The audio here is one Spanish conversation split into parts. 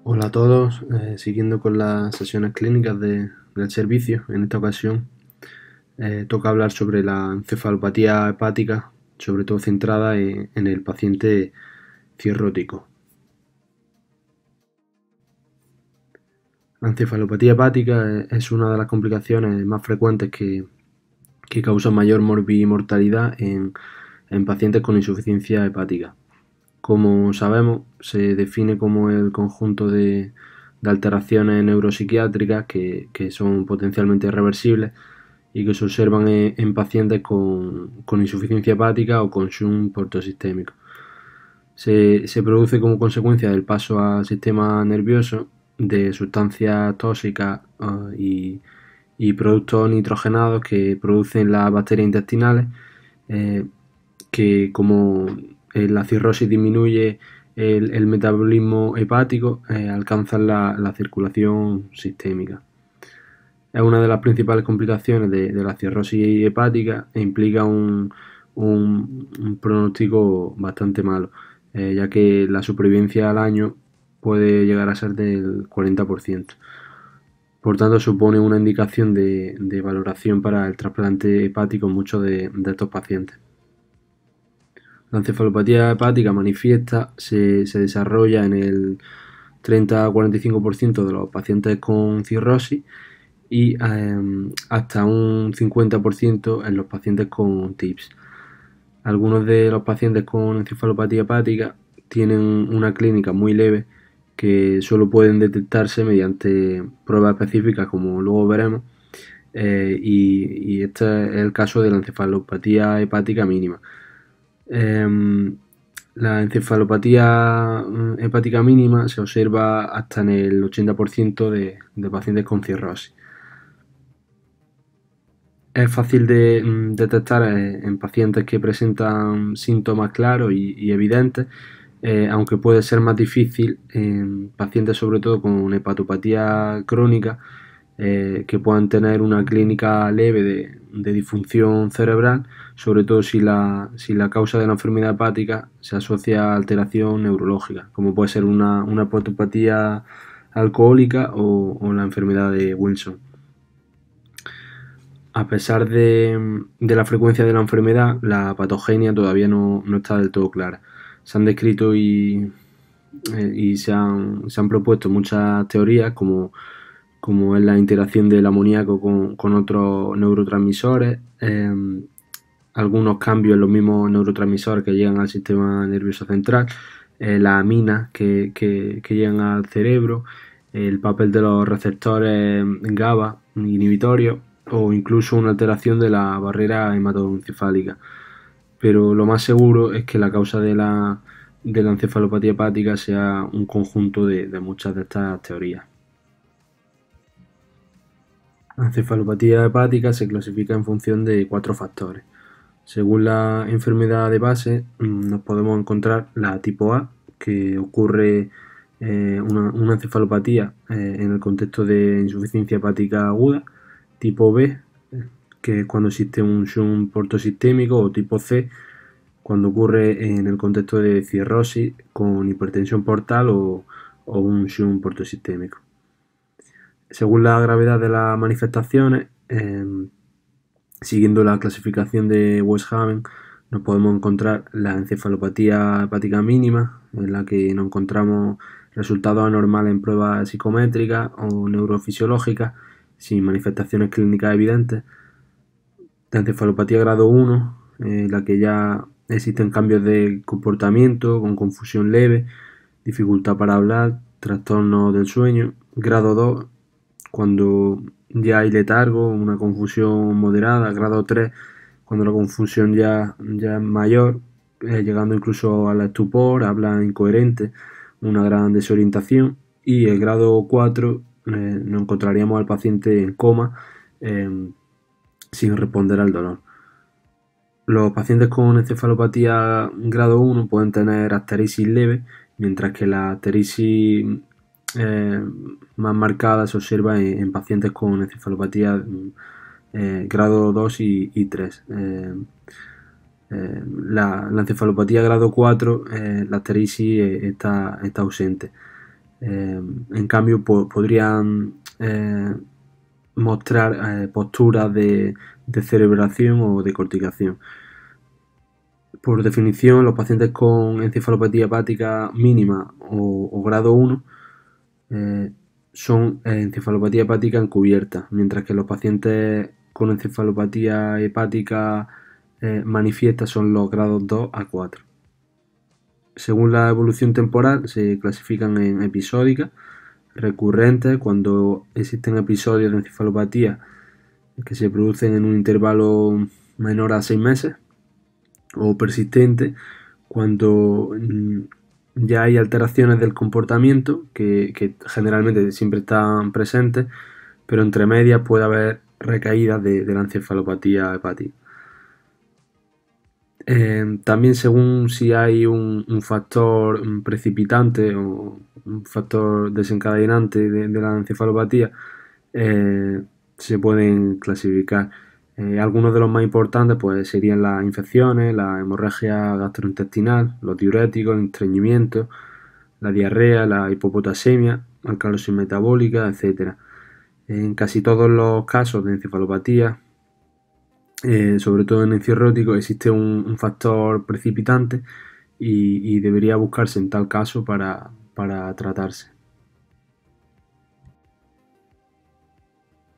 Hola a todos, siguiendo con las sesiones clínicas del servicio, en esta ocasión toca hablar sobre la encefalopatía hepática, sobre todo centrada en el paciente cirrótico. La encefalopatía hepática es una de las complicaciones más frecuentes que causan mayor mortalidad en pacientes con insuficiencia hepática. Como sabemos, se define como el conjunto de alteraciones neuropsiquiátricas que son potencialmente reversibles y que se observan en pacientes con insuficiencia hepática o con shunt portosistémico. Se produce como consecuencia del paso al sistema nervioso de sustancias tóxicas y productos nitrogenados que producen las bacterias intestinales, que como la cirrosis disminuye el metabolismo hepático, alcanzan la circulación sistémica. Es una de las principales complicaciones de la cirrosis hepática e implica un pronóstico bastante malo, ya que la supervivencia al año puede llegar a ser del 40%. Por tanto, supone una indicación de valoración para el trasplante hepático en muchos de estos pacientes. La encefalopatía hepática manifiesta se desarrolla en el 30-45% de los pacientes con cirrosis y hasta un 50% en los pacientes con TIPS. Algunos de los pacientes con encefalopatía hepática tienen una clínica muy leve que solo pueden detectarse mediante pruebas específicas, como luego veremos, y este es el caso de la encefalopatía hepática mínima. La encefalopatía hepática mínima se observa hasta en el 80% de pacientes con cirrosis. Es fácil de detectar en pacientes que presentan síntomas claros y evidentes, aunque puede ser más difícil en pacientes sobre todo con hepatopatía crónica, que puedan tener una clínica leve de disfunción cerebral, sobre todo si la causa de la enfermedad hepática se asocia a alteración neurológica, como puede ser una hepatopatía alcohólica o la enfermedad de Wilson. A pesar de la frecuencia de la enfermedad, la patogenia todavía no está del todo clara. Se han descrito y se han propuesto muchas teorías, como es la interacción del amoníaco con otros neurotransmisores, algunos cambios en los mismos neurotransmisores que llegan al sistema nervioso central, las aminas que llegan al cerebro, el papel de los receptores GABA inhibitorios o incluso una alteración de la barrera hematoencefálica. Pero lo más seguro es que la causa de la encefalopatía hepática sea un conjunto de muchas de estas teorías. La encefalopatía hepática se clasifica en función de 4 factores. Según la enfermedad de base, nos podemos encontrar la tipo A, que ocurre una encefalopatía en el contexto de insuficiencia hepática aguda; tipo B, que es cuando existe un shunt portosistémico; o tipo C, cuando ocurre en el contexto de cirrosis con hipertensión portal o un shunt portosistémico. Según la gravedad de las manifestaciones, siguiendo la clasificación de Westhaven, nos podemos encontrar la encefalopatía hepática mínima, en la que nos encontramos resultados anormales en pruebas psicométricas o neurofisiológicas sin manifestaciones clínicas evidentes; la encefalopatía grado 1, en la que ya existen cambios de comportamiento con confusión leve, dificultad para hablar, trastorno del sueño; grado 2, cuando ya hay letargo, una confusión moderada; grado 3, cuando la confusión ya es mayor, llegando incluso al estupor, habla incoherente, una gran desorientación; y el grado 4, nos encontraríamos al paciente en coma, sin responder al dolor. Los pacientes con encefalopatía grado 1 pueden tener asteresis leve, mientras que la asteresis más marcada se observa en pacientes con encefalopatía grado 2 y 3. La encefalopatía grado 4, la asteresis está ausente. En cambio, podrían mostrar posturas de cerebración o de corticación. Por definición, los pacientes con encefalopatía hepática mínima o grado 1 son encefalopatía hepática encubierta, mientras que los pacientes con encefalopatía hepática manifiesta son los grados 2 a 4. Según la evolución temporal, se clasifican en episódicas, recurrentes, cuando existen episodios de encefalopatía que se producen en un intervalo menor a 6 meses, o persistente, cuando ya hay alteraciones del comportamiento que generalmente siempre están presentes, pero entre medias puede haber recaídas de la encefalopatía hepática. También según si hay un factor precipitante o un factor desencadenante de la encefalopatía, se pueden clasificar. Algunos de los más importantes pues, serían las infecciones, la hemorragia gastrointestinal, los diuréticos, el estreñimiento, la diarrea, la hipopotasemia, alcalosis metabólica, etc. En casi todos los casos de encefalopatía, sobre todo en el cirrótico, existe un factor precipitante y debería buscarse en tal caso para tratarse.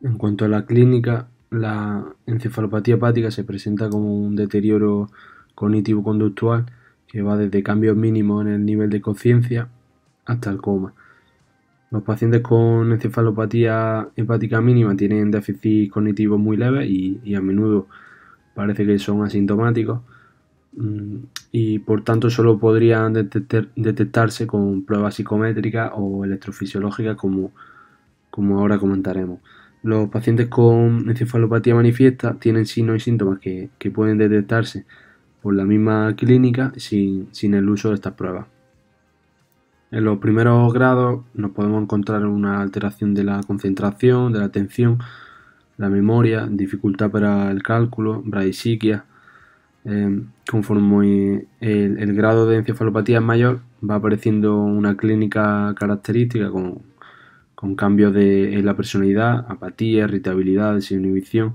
En cuanto a la clínica, la encefalopatía hepática se presenta como un deterioro cognitivo-conductual que va desde cambios mínimos en el nivel de conciencia hasta el coma. Los pacientes con encefalopatía hepática mínima tienen déficit cognitivo muy leves y a menudo parece que son asintomáticos, y por tanto solo podrían detectarse con pruebas psicométricas o electrofisiológicas como ahora comentaremos. Los pacientes con encefalopatía manifiesta tienen signos y síntomas que pueden detectarse por la misma clínica sin el uso de estas pruebas. En los primeros grados nos podemos encontrar una alteración de la concentración, de la atención, la memoria, dificultad para el cálculo, bradisiquia. Conforme el grado de encefalopatía es mayor, va apareciendo una clínica característica con cambios en la personalidad, apatía, irritabilidad, desinhibición.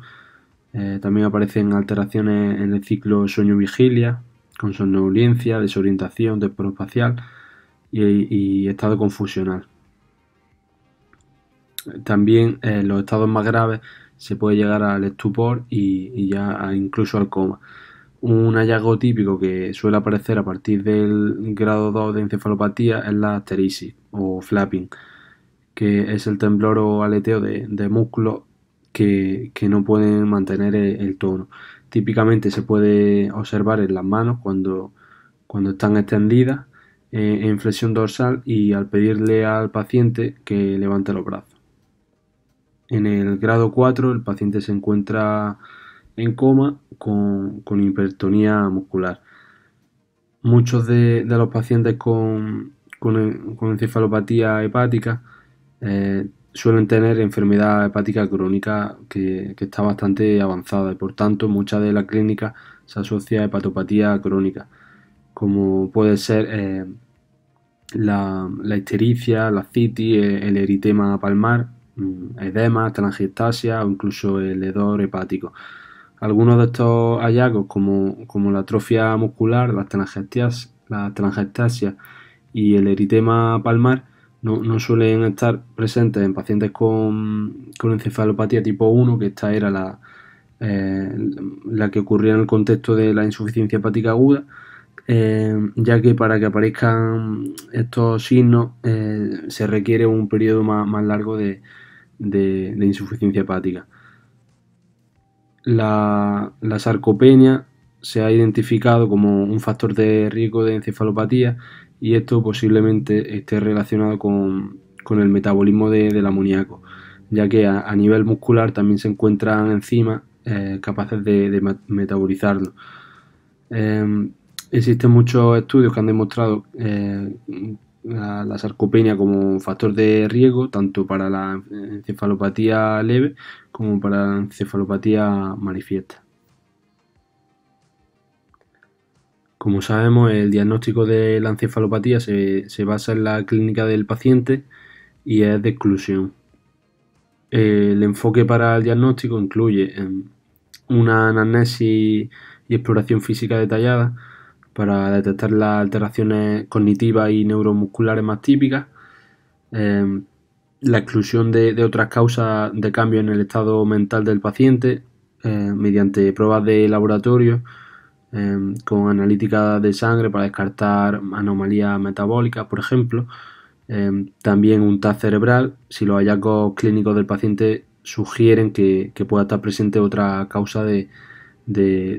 También aparecen alteraciones en el ciclo sueño-vigilia, con somnolencia, desorientación temporoespacial y estado confusional. También en los estados más graves se puede llegar al estupor y ya incluso al coma. Un hallazgo típico que suele aparecer a partir del grado 2 de encefalopatía es la asteresis o flapping, que es el temblor o aleteo de músculos que no pueden mantener el tono. Típicamente se puede observar en las manos cuando están extendidas en flexión dorsal y al pedirle al paciente que levante los brazos. En el grado 4 el paciente se encuentra en coma con hipertonía muscular. Muchos de los pacientes con encefalopatía hepática suelen tener enfermedad hepática crónica que está bastante avanzada y por tanto mucha de la clínica se asocia a hepatopatía crónica, como puede ser la ictericia, la citis, el eritema palmar, edema, telangiectasia o incluso el hedor hepático. Algunos de estos hallazgos, como la atrofia muscular, la telangiectasia y el eritema palmar, no suelen estar presentes en pacientes con encefalopatía tipo 1, que esta era la que ocurría en el contexto de la insuficiencia hepática aguda, ya que para que aparezcan estos signos se requiere un periodo más largo de insuficiencia hepática. La sarcopenia se ha identificado como un factor de riesgo de encefalopatía y esto posiblemente esté relacionado con el metabolismo del amoníaco, ya que a nivel muscular también se encuentran enzimas capaces de metabolizarlo. Existen muchos estudios que han demostrado la sarcopenia como un factor de riesgo tanto para la encefalopatía leve como para la encefalopatía manifiesta. Como sabemos, el diagnóstico de la encefalopatía se basa en la clínica del paciente y es de exclusión. El enfoque para el diagnóstico incluye una anamnesis y exploración física detallada para detectar las alteraciones cognitivas y neuromusculares más típicas, la exclusión de otras causas de cambio en el estado mental del paciente mediante pruebas de laboratorio con analítica de sangre para descartar anomalías metabólicas, por ejemplo. También un TAC cerebral si los hallazgos clínicos del paciente sugieren que pueda estar presente otra causa de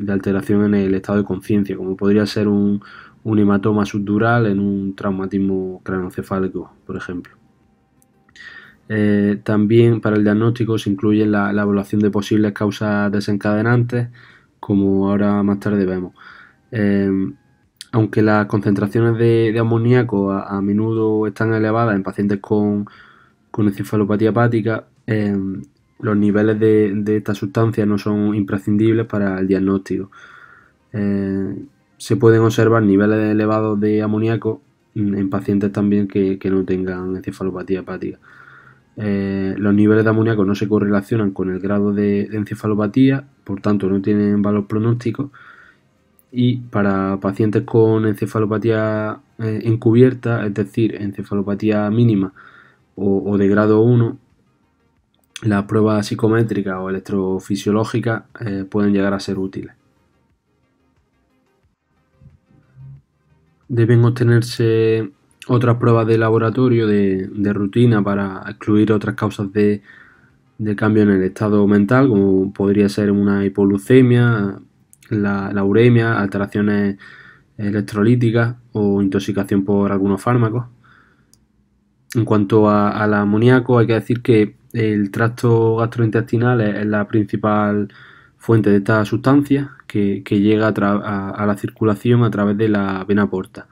alteración en el estado de conciencia, como podría ser un hematoma subdural en un traumatismo craneoencefálico, por ejemplo. También para el diagnóstico se incluye la evaluación de posibles causas desencadenantes, como ahora más tarde vemos. Aunque las concentraciones de amoníaco a menudo están elevadas en pacientes con encefalopatía hepática, los niveles de esta sustancia no son imprescindibles para el diagnóstico. Se pueden observar niveles elevados de amoníaco en pacientes también que no tengan encefalopatía hepática. Los niveles de amoníaco no se correlacionan con el grado de encefalopatía, por tanto no tienen valor pronóstico. Y para pacientes con encefalopatía encubierta, es decir, encefalopatía mínima o de grado 1, las pruebas psicométricas o electrofisiológicas pueden llegar a ser útiles. Deben obtenerse otras pruebas de laboratorio de rutina para excluir otras causas de cambio en el estado mental, como podría ser una hipoglucemia, la uremia, alteraciones electrolíticas o intoxicación por algunos fármacos. En cuanto al amoníaco, hay que decir que el tracto gastrointestinal es la principal fuente de esta sustancia que llega a la circulación a través de la vena porta.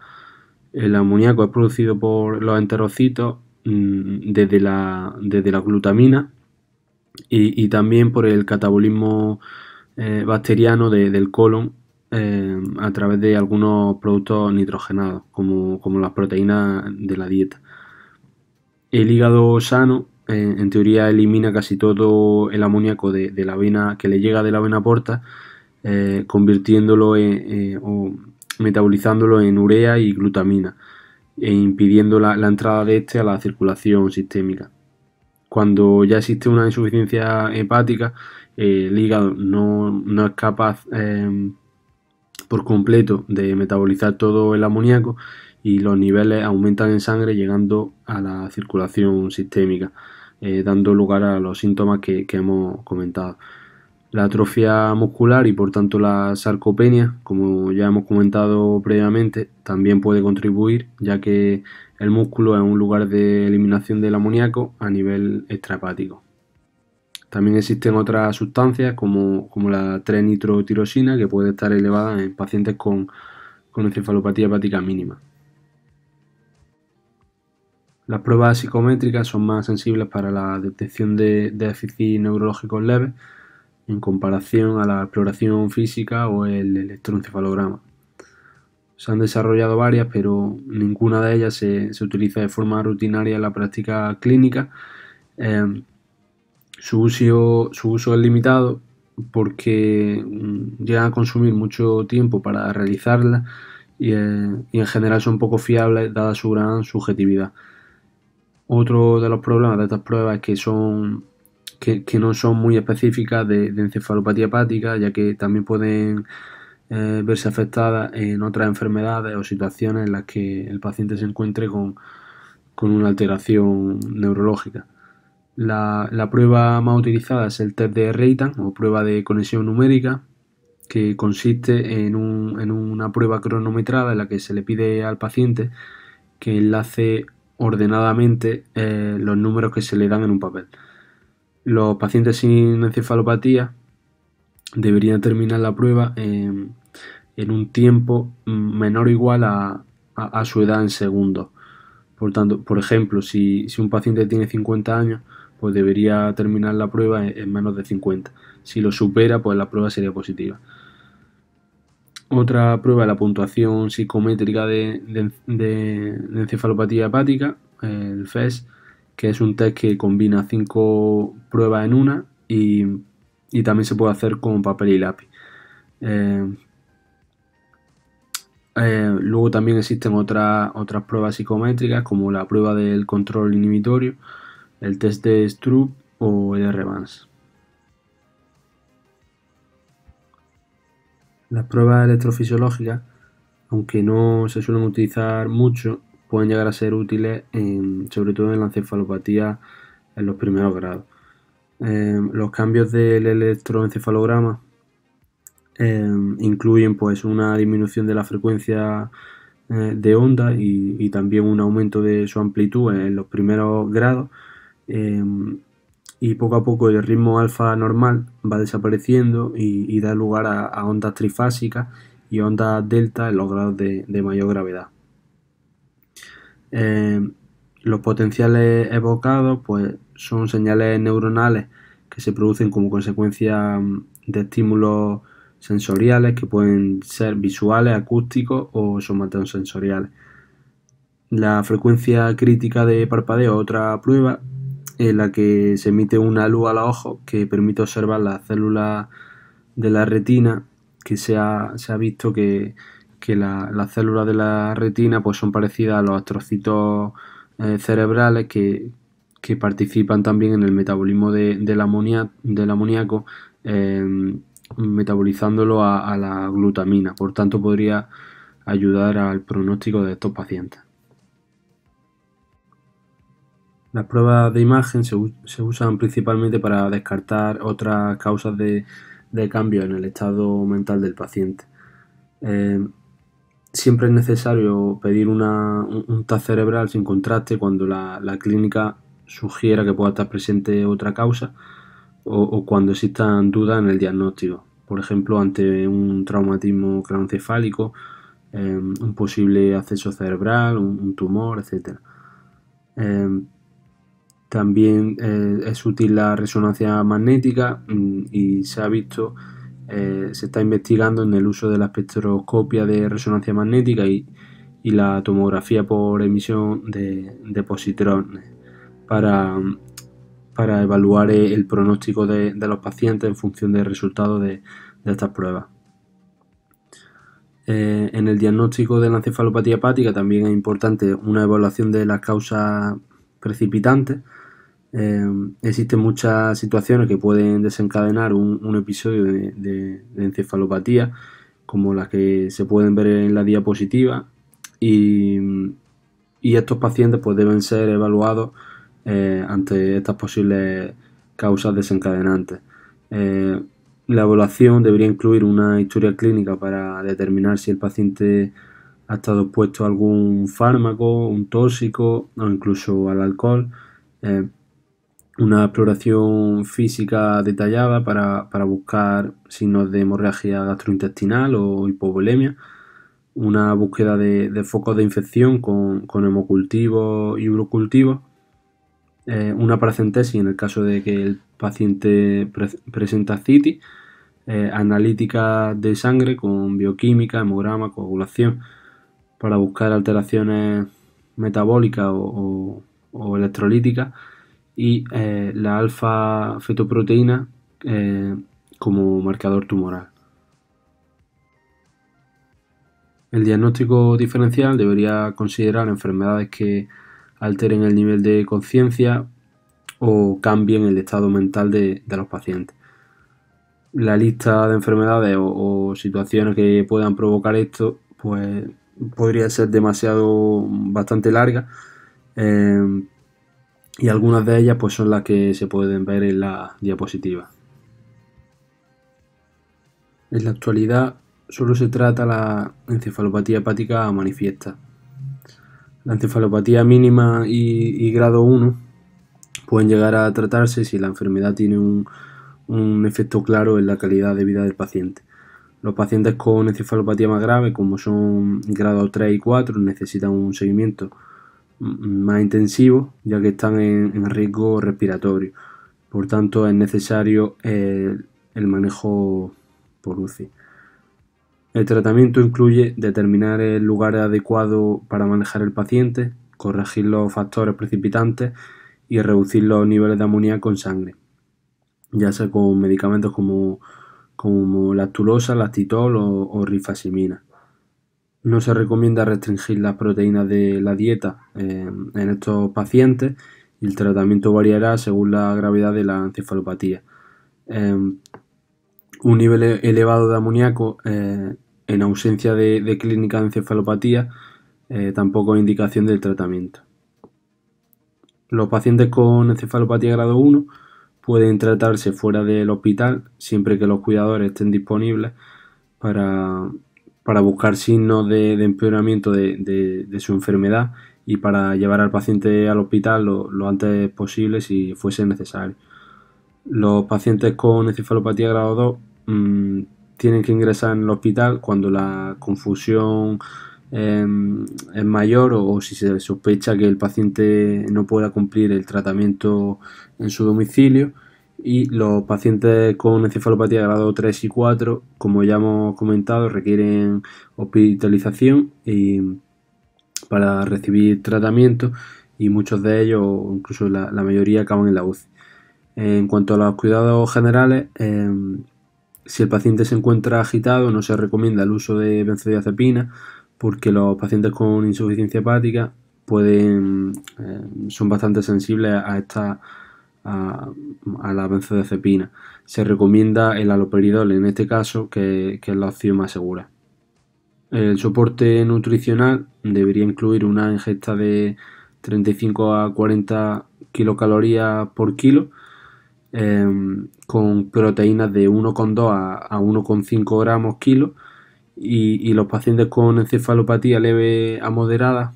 El amoníaco es producido por los enterocitos desde la glutamina y también por el catabolismo bacteriano del colon a través de algunos productos nitrogenados, como las proteínas de la dieta. El hígado sano, en teoría, elimina casi todo el amoníaco de la vena que le llega de la vena porta, convirtiéndolo o metabolizándolo en urea y glutamina e impidiendo la entrada de este a la circulación sistémica. Cuando ya existe una insuficiencia hepática, el hígado no es capaz por completo de metabolizar todo el amoníaco y los niveles aumentan en sangre llegando a la circulación sistémica, dando lugar a los síntomas que hemos comentado. La atrofia muscular y por tanto la sarcopenia, como ya hemos comentado previamente, también puede contribuir, ya que el músculo es un lugar de eliminación del amoníaco a nivel extrahepático. También existen otras sustancias como la 3-nitrotirosina que puede estar elevada en pacientes con encefalopatía hepática mínima. Las pruebas psicométricas son más sensibles para la detección de déficits neurológicos leves en comparación a la exploración física o el electroencefalograma. Se han desarrollado varias, pero ninguna de ellas se utiliza de forma rutinaria en la práctica clínica. Su uso es limitado porque llegan a consumir mucho tiempo para realizarla y en general son poco fiables dada su gran subjetividad. Otro de los problemas de estas pruebas es que no son muy específicas de encefalopatía hepática, ya que también pueden verse afectadas en otras enfermedades o situaciones en las que el paciente se encuentre con una alteración neurológica. La prueba más utilizada es el test de Reitan o prueba de conexión numérica, que consiste en una prueba cronometrada en la que se le pide al paciente que enlace ordenadamente los números que se le dan en un papel. Los pacientes sin encefalopatía deberían terminar la prueba en un tiempo menor o igual a su edad en segundos. Por tanto, por ejemplo, si un paciente tiene 50 años, pues debería terminar la prueba en menos de 50. Si lo supera, pues la prueba sería positiva. Otra prueba es la puntuación psicométrica de encefalopatía hepática, el FES, que es un test que combina 5 pruebas en una y también se puede hacer con papel y lápiz. Luego también existen otras pruebas psicométricas como la prueba del control inhibitorio, el test de Stroop o el R-VANS. Las pruebas electrofisiológicas, aunque no se suelen utilizar mucho, pueden llegar a ser útiles sobre todo en la encefalopatía en los primeros grados. Los cambios del electroencefalograma incluyen pues una disminución de la frecuencia de onda y también un aumento de su amplitud en los primeros grados, y poco a poco el ritmo alfa normal va desapareciendo y da lugar a ondas trifásicas y ondas delta en los grados de mayor gravedad. Los potenciales evocados pues, son señales neuronales que se producen como consecuencia de estímulos sensoriales que pueden ser visuales, acústicos o somatosensoriales. La frecuencia crítica de parpadeo es otra prueba en la que se emite una luz a los ojos que permite observar las células de la retina, que se ha visto que las células de la retina pues, son parecidas a los astrocitos cerebrales que participan también en el metabolismo del amoníaco, metabolizándolo a la glutamina. Por tanto, podría ayudar al pronóstico de estos pacientes. Las pruebas de imagen se usan principalmente para descartar otras causas de cambio en el estado mental del paciente. Siempre es necesario pedir un TAC cerebral sin contraste cuando la clínica sugiera que pueda estar presente otra causa o cuando existan dudas en el diagnóstico. Por ejemplo, ante un traumatismo craneoencefálico, un posible acceso cerebral, un tumor, etc. También es útil la resonancia magnética y se ha visto, se está investigando en el uso de la espectroscopia de resonancia magnética y la tomografía por emisión de positrones para evaluar el pronóstico de los pacientes en función del resultado de estas pruebas. En el diagnóstico de la encefalopatía hepática también es importante una evaluación de las causas precipitantes. Existen muchas situaciones que pueden desencadenar un episodio de encefalopatía, como las que se pueden ver en la diapositiva, y estos pacientes pues, deben ser evaluados ante estas posibles causas desencadenantes. La evaluación debería incluir una historia clínica para determinar si el paciente ha estado expuesto a algún fármaco, un tóxico o incluso al alcohol. Una exploración física detallada para buscar signos de hemorragia gastrointestinal o hipovolemia, una búsqueda de focos de infección con hemocultivos y urocultivos, una paracentesis en el caso de que el paciente presenta citis, analítica de sangre con bioquímica, hemograma, coagulación, para buscar alteraciones metabólicas o electrolíticas, y la alfa-fetoproteína como marcador tumoral. El diagnóstico diferencial debería considerar enfermedades que alteren el nivel de conciencia o cambien el estado mental de los pacientes. La lista de enfermedades o situaciones que puedan provocar esto pues podría ser bastante larga, y algunas de ellas pues son las que se pueden ver en la diapositiva. En la actualidad solo se trata la encefalopatía hepática manifiesta. La encefalopatía mínima y grado 1 pueden llegar a tratarse si la enfermedad tiene un efecto claro en la calidad de vida del paciente. Los pacientes con encefalopatía más grave, como son grado 3 y 4, necesitan un seguimiento más intensivo, ya que están en riesgo respiratorio. Por tanto, es necesario el manejo por UCI. El tratamiento incluye determinar el lugar adecuado para manejar el paciente, corregir los factores precipitantes y reducir los niveles de amoníaco en sangre, ya sea con medicamentos como lactulosa, lactitol o rifaximina. No se recomienda restringir las proteínas de la dieta en estos pacientes y el tratamiento variará según la gravedad de la encefalopatía. Un nivel elevado de amoníaco en ausencia de clínica de encefalopatía tampoco es indicación del tratamiento. Los pacientes con encefalopatía grado 1 pueden tratarse fuera del hospital siempre que los cuidadores estén disponibles para buscar signos de empeoramiento de su enfermedad y para llevar al paciente al hospital lo antes posible si fuese necesario. Los pacientes con encefalopatía grado 2 tienen que ingresar en el hospital cuando la confusión es mayor o si se sospecha que el paciente no pueda cumplir el tratamiento en su domicilio, y los pacientes con encefalopatía grado 3 y 4, como ya hemos comentado, requieren hospitalización para recibir tratamiento, y muchos de ellos, incluso la mayoría, acaban en la UCI. En cuanto a los cuidados generales, si el paciente se encuentra agitado, no se recomienda el uso de benzodiazepina porque los pacientes con insuficiencia hepática son bastante sensibles a la benzodiazepina. Se recomienda el haloperidol en este caso, que es la opción más segura. El soporte nutricional debería incluir una ingesta de 35 a 40 kilocalorías por kilo, con proteínas de 1,2 a 1,5 gramos kilo, y los pacientes con encefalopatía leve a moderada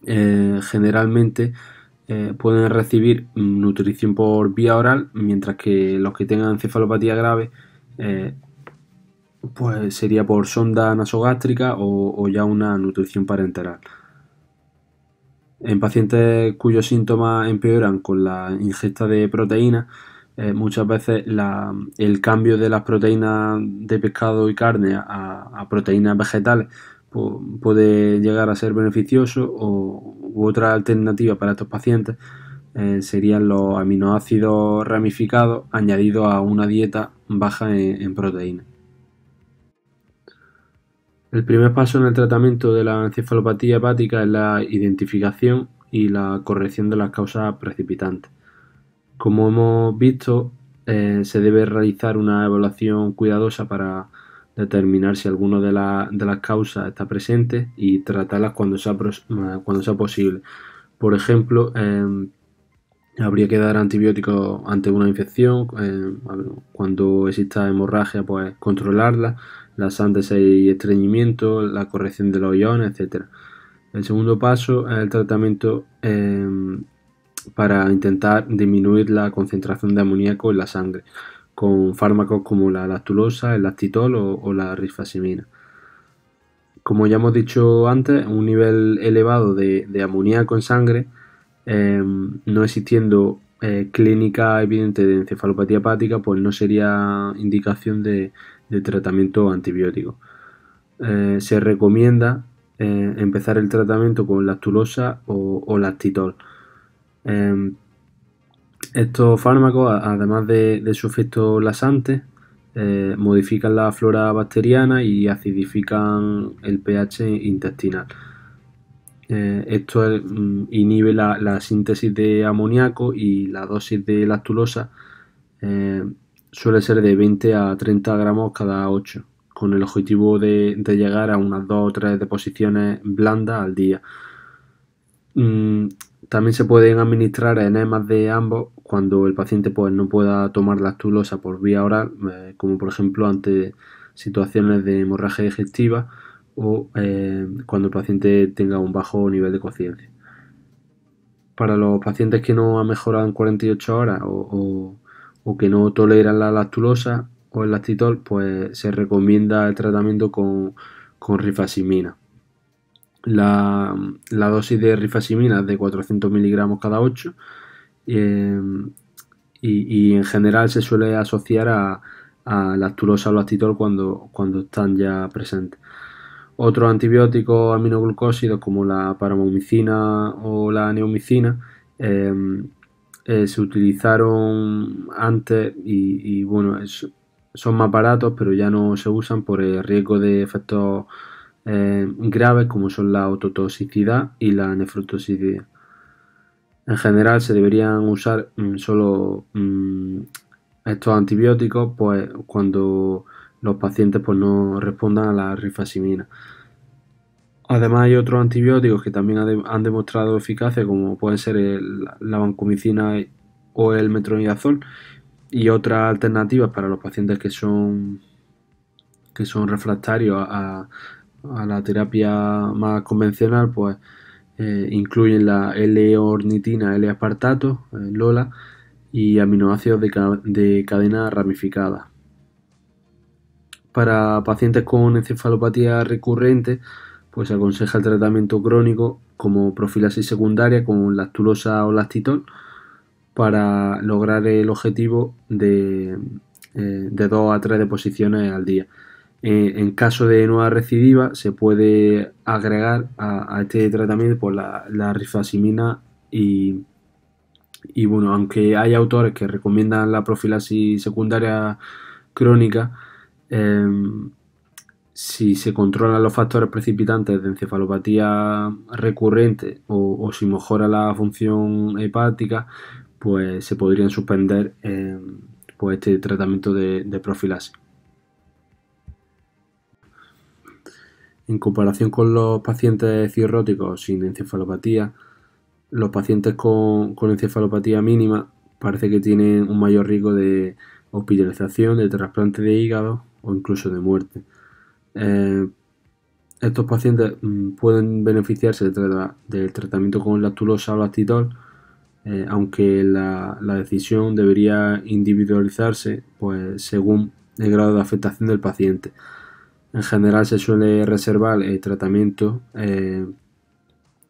generalmente pueden recibir nutrición por vía oral, mientras que los que tengan encefalopatía grave pues sería por sonda nasogástrica o ya una nutrición parenteral. En pacientes cuyos síntomas empeoran con la ingesta de proteínas, muchas veces el cambio de las proteínas de pescado y carne a proteínas vegetales puede llegar a ser beneficioso, u otra alternativa para estos pacientes serían los aminoácidos ramificados añadidos a una dieta baja en proteínas. El primer paso en el tratamiento de la encefalopatía hepática es la identificación y la corrección de las causas precipitantes. Como hemos visto, se debe realizar una evaluación cuidadosa para determinar si alguna de las causas está presente y tratarlas cuando sea posible. Por ejemplo, habría que dar antibióticos ante una infección, cuando exista hemorragia, pues controlarla, laxantes y estreñimiento, la corrección de los iones, etc. El segundo paso es el tratamiento para intentar disminuir la concentración de amoníaco en la sangre, con fármacos como la lactulosa, el lactitol o la rifaximina. Como ya hemos dicho antes, un nivel elevado de amoníaco en sangre, no existiendo clínica evidente de encefalopatía hepática, pues no sería indicación de tratamiento antibiótico. Se recomienda empezar el tratamiento con lactulosa o lactitol. Estos fármacos, además de su efecto laxante, modifican la flora bacteriana y acidifican el pH intestinal. Esto inhibe la síntesis de amoníaco, y la dosis de lactulosa suele ser de 20 a 30 gramos cada 8, con el objetivo de llegar a unas 2 o 3 deposiciones blandas al día. También se pueden administrar enemas de ambos cuando el paciente pues no pueda tomar lactulosa por vía oral, como por ejemplo ante situaciones de hemorragia digestiva o cuando el paciente tenga un bajo nivel de conciencia. Para los pacientes que no han mejorado en 48 horas o que no toleran la lactulosa o el lactitol, pues se recomienda el tratamiento con rifaximina. La dosis de rifaximina es de 400 miligramos cada 8, y en general se suele asociar a a lactulosa o lactitol cuando están ya presentes. Otros antibióticos aminoglucósidos como la paramomicina o la neomicina se utilizaron antes y bueno, son más baratos, pero ya no se usan por el riesgo de efectos graves como son la ototoxicidad y la nefrotoxicidad. En general se deberían usar solo estos antibióticos pues, cuando los pacientes pues, no respondan a la rifaximina. Además hay otros antibióticos que también han demostrado eficacia como pueden ser la vancomicina o el metronidazol y otras alternativas para los pacientes que son refractarios a la terapia más convencional, pues incluyen la L-ornitina, L-aspartato, LOLA, y aminoácidos de cadena ramificada. Para pacientes con encefalopatía recurrente, pues se aconseja el tratamiento crónico como profilaxis secundaria con lactulosa o lactitol para lograr el objetivo de 2 a 3 deposiciones al día. En caso de nueva recidiva se puede agregar a este tratamiento pues, la rifaximina y bueno, aunque hay autores que recomiendan la profilaxis secundaria crónica, si se controlan los factores precipitantes de encefalopatía recurrente o si mejora la función hepática, pues se podrían suspender pues este tratamiento de profilaxis. En comparación con los pacientes cirróticos sin encefalopatía, los pacientes con encefalopatía mínima parece que tienen un mayor riesgo de hospitalización, de trasplante de hígado o incluso de muerte. Estos pacientes pueden beneficiarse del tratamiento con lactulosa o lactitol, aunque la decisión debería individualizarse pues, según el grado de afectación del paciente. En general se suele reservar el tratamiento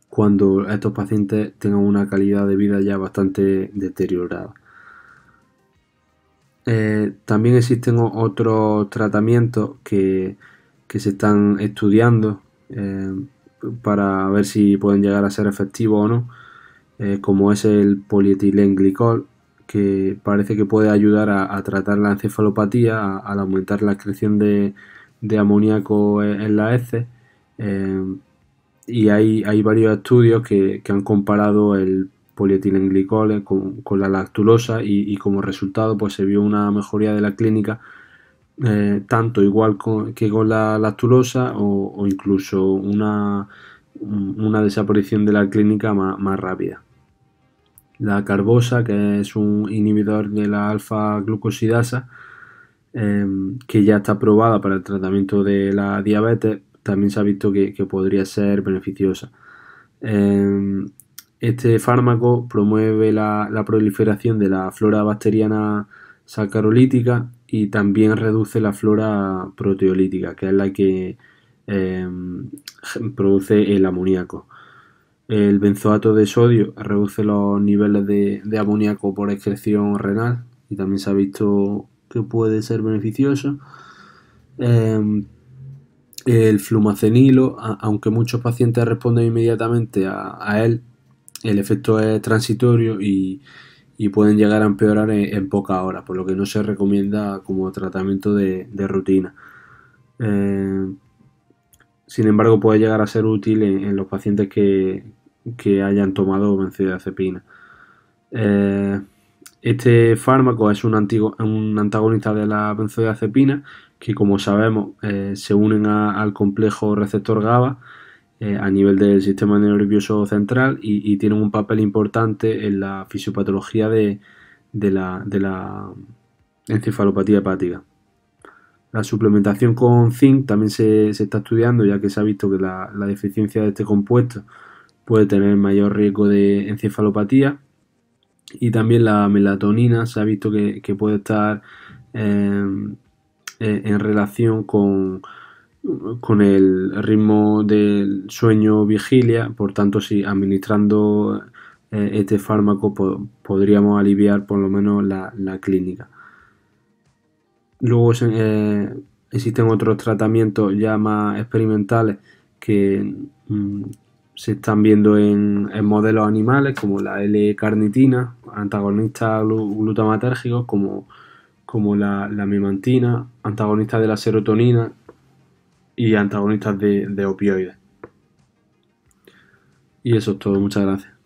cuando estos pacientes tengan una calidad de vida ya bastante deteriorada. También existen otros tratamientos que se están estudiando para ver si pueden llegar a ser efectivos o no, como es el polietilenglicol, que parece que puede ayudar a tratar la encefalopatía al aumentar la excreción de amoníaco en la heces. Y hay varios estudios que han comparado el polietilenglicol con la lactulosa y como resultado pues se vio una mejoría de la clínica tanto igual que con la lactulosa o incluso una desaparición de la clínica más rápida. La carbosa, que es un inhibidor de la alfa-glucosidasa, que ya está aprobada para el tratamiento de la diabetes, también se ha visto que podría ser beneficiosa. Este fármaco promueve la proliferación de la flora bacteriana sacarolítica y también reduce la flora proteolítica, que es la que produce el amoníaco. El benzoato de sodio reduce los niveles de amoníaco por excreción renal y también se ha visto que puede ser beneficioso. El flumacenilo, aunque muchos pacientes responden inmediatamente a él, el efecto es transitorio y pueden llegar a empeorar en pocas horas, por lo que no se recomienda como tratamiento de rutina. Sin embargo, puede llegar a ser útil en los pacientes que hayan tomado benzodiazepina. Este fármaco es un antagonista de la benzodiazepina que, como sabemos, se unen al complejo receptor GABA a nivel del sistema nervioso central y tienen un papel importante en la fisiopatología de la encefalopatía hepática. La suplementación con zinc también se está estudiando, ya que se ha visto que la deficiencia de este compuesto puede tener mayor riesgo de encefalopatía. Y también la melatonina se ha visto que puede estar en relación con el ritmo del sueño-vigilia. Por tanto, si administrando este fármaco podríamos aliviar por lo menos la clínica. Luego existen otros tratamientos ya más experimentales que se están viendo en modelos animales, como la L-carnitina, antagonistas glutamatérgicos, como la memantina, antagonistas de la serotonina y antagonistas de opioides. Y eso es todo, muchas gracias.